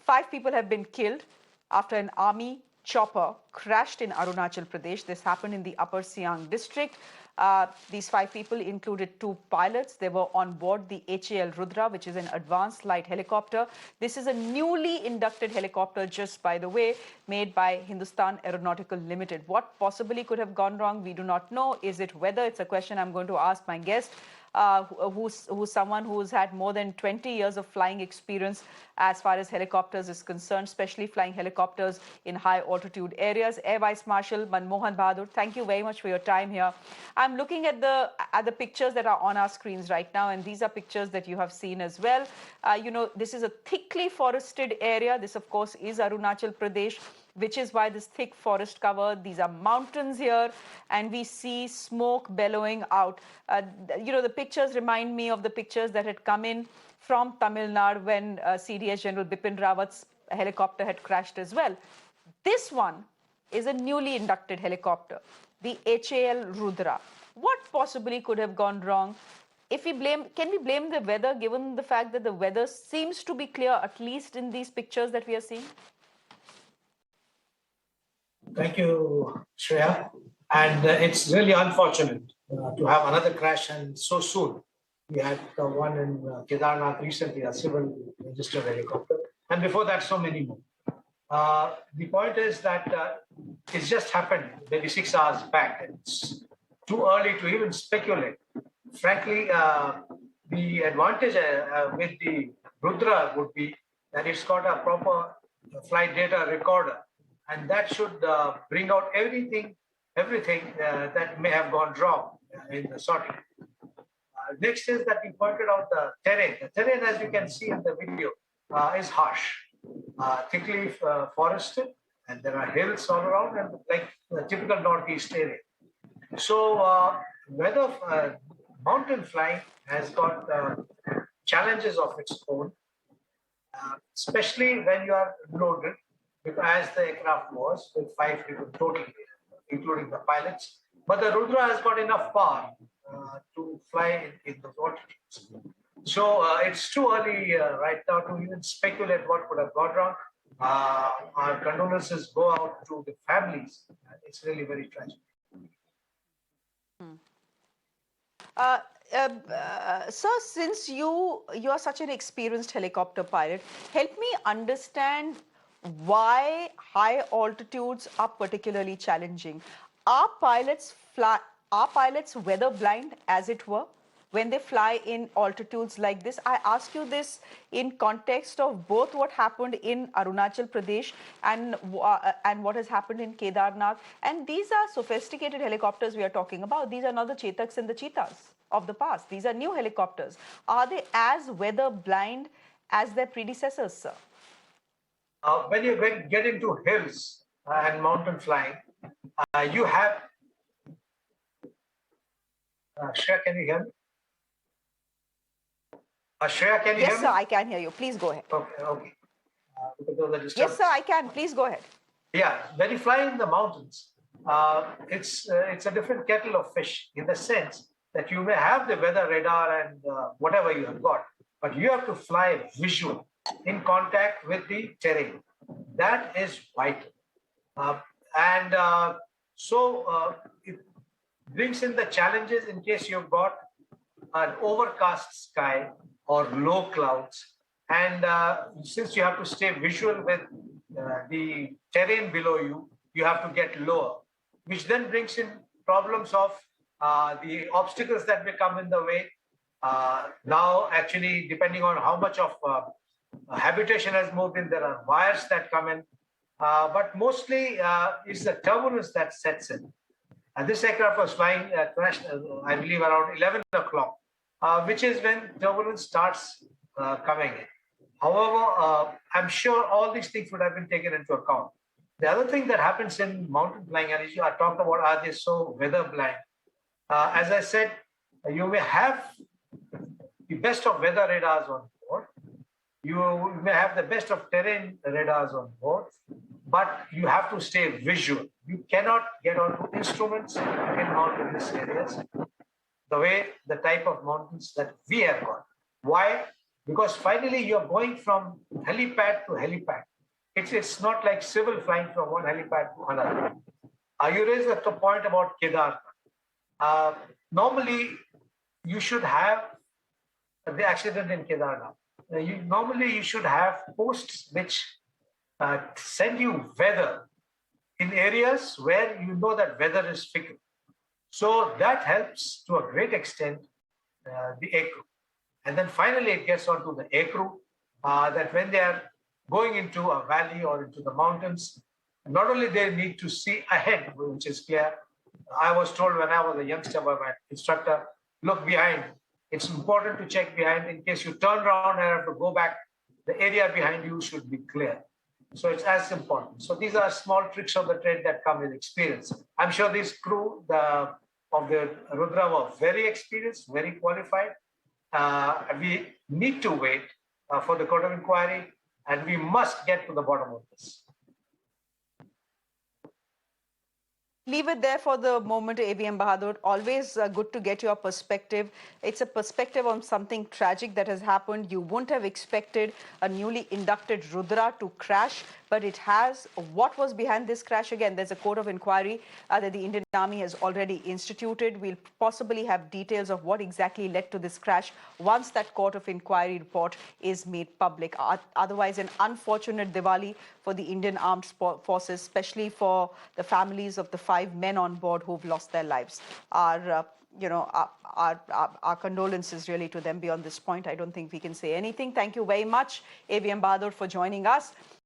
5 people have been killed after an army chopper crashed in Arunachal Pradesh. This happened in the Upper Siang district. These 5 people included 2 pilots. They were on board the HAL Rudra, which is an advanced light helicopter. This is a newly inducted helicopter, just by the way, made by Hindustan Aeronautical Limited. What possibly could have gone wrong, we do not know. Is it weather? It's a question I'm going to ask my guest. Who's someone who's had more than 20 years of flying experience as far as helicopters is concerned, especially flying helicopters in high altitude areas. Air Vice Marshal Manmohan Bahadur, thank you very much for your time here. I'm looking at the pictures that are on our screens right now, and these are pictures that you have seen as well. This is a thickly forested area. This, of course, is Arunachal Pradesh, which is why this thick forest cover. These are mountains here, and we see smoke bellowing out. The pictures remind me of the pictures that had come in from Tamil Nadu when CDS General Bipin Rawat's helicopter had crashed as well. This one is a newly inducted helicopter, the HAL Rudra. What possibly could have gone wrong? Can we blame the weather, given the fact that the weather seems to be clear, at least in these pictures that we are seeing? Thank you, Shreya. And it's really unfortunate to have another crash and so soon. We had the one in Kedarnath recently, a civil registered helicopter. And before that, so many more. The point is that it's just happened maybe 6 hours back. It's too early to even speculate. Frankly, the advantage with the Rudra would be that it's got a proper flight data recorder. And that should bring out everything that may have gone wrong in the sorting. Next is that we pointed out the terrain. The terrain, as you can see in the video, is harsh, thickly forested, and there are hills all around, and like the typical northeast area. So, whether mountain flying has got challenges of its own, especially when you are loaded, as the aircraft was, with 5 people totally, including the pilots. But the Rudra has got enough power to fly in those altitudes. So it's too early right now to even speculate what could have gone wrong. Our condolences go out to the families. It's really very tragic. Sir, since you are such an experienced helicopter pilot, help me understand why high altitudes are particularly challenging. Are pilots weather blind, as it were, when they fly in altitudes like this? I ask you this in context of both what happened in Arunachal Pradesh and what has happened in Kedarnath. And these are sophisticated helicopters we are talking about. These are not the Chetaks and the Cheetahs of the past. These are new helicopters. Are they as weather blind as their predecessors, sir? When you get into hills and mountain flying, you have... Shreya, can you hear me? Shreya, can you hear me? Yes, sir, I can hear you. Please go ahead. Okay. Because of the disturbance. Yes, sir, I can. Please go ahead. Yeah, when you fly in the mountains, it's a different kettle of fish in the sense that you may have the weather radar and whatever you have got, but you have to fly visual, in contact with the terrain. That is vital. So it brings in the challenges in case you've got an overcast sky or low clouds. And since you have to stay visual with the terrain below you, you have to get lower, which then brings in problems of the obstacles that may come in the way. Now, actually, depending on how much of habitation has moved in, there are wires that come in. But mostly it's the turbulence that sets in. And this aircraft was flying, crashed, I believe, around 11 o'clock, which is when turbulence starts coming in. However, I'm sure all these things would have been taken into account. The other thing that happens in mountain flying, and I talked about, are they so weather blind? As I said, you may have the best of weather radars on board. You may have the best of terrain radars on board, but you have to stay visual. You cannot get onto instruments in mountainous areas the type of mountains that we have got. Why? because finally you're going from helipad to helipad. It's not like civil flying from one helipad to another. You raised the point about Kedarnath. Normally, you should have the accident in Kedarnath. Normally, you should have posts which send you weather in areas where you know that weather is fickle. So that helps to a great extent the aircrew. And then finally, it gets onto the aircrew that when they are going into a valley or into the mountains, not only they need to see ahead, which is clear. I was told when I was a youngster by my instructor, look behind. It's important to check behind in case you turn around and have to go back. The area behind you should be clear. So it's as important. So these are small tricks of the trade that come with experience. I'm sure this crew of the Rudra were very experienced, very qualified. We need to wait for the court of inquiry, and we must get to the bottom of this. Leave it there for the moment, ABM Bahadur. Always good to get your perspective. It's a perspective on something tragic that has happened. You wouldn't have expected a newly inducted Rudra to crash, but it has. What was behind this crash? Again, there's a court of inquiry that the Indian Army has already instituted. We'll possibly have details of what exactly led to this crash once that court of inquiry report is made public. Otherwise, an unfortunate Diwali for the Indian Armed Forces, especially for the families of the 5 men on board who've lost their lives. Our condolences really to them. Beyond this point, I don't think we can say anything. Thank you very much, ABM Bahadur, for joining us.